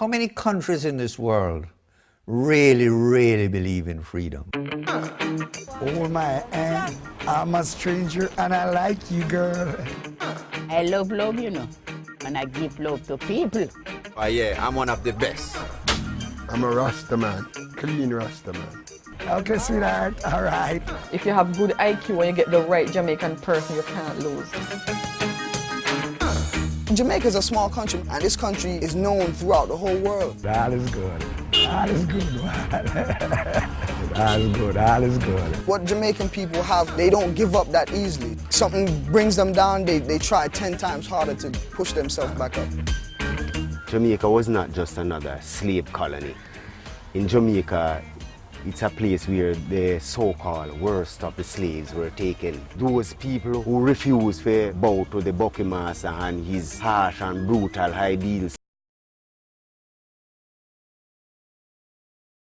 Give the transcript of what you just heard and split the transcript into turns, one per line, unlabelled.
How many countries in this world really, really believe in freedom?
Oh my aunt, I'm a stranger and I like you, girl.
I love love, you know, and I give love to people.
Oh yeah, I'm one of the best.
I'm a Rasta man, clean Rasta man.
Okay, sweetheart, all right.
If you have good IQ and you get the right Jamaican person, you can't lose.
Jamaica is a small country, and this country is known throughout the whole world.
That is good. That is good, man. That is good, that is good.
What Jamaican people have, they don't give up that easily. Something brings them down, they try 10 times harder to push themselves back up.
Jamaica was not just another slave colony. In Jamaica, it's a place where the so-called worst of the slaves were taken. Those people who refused to bow to the Bucky Master and his harsh and brutal ideals.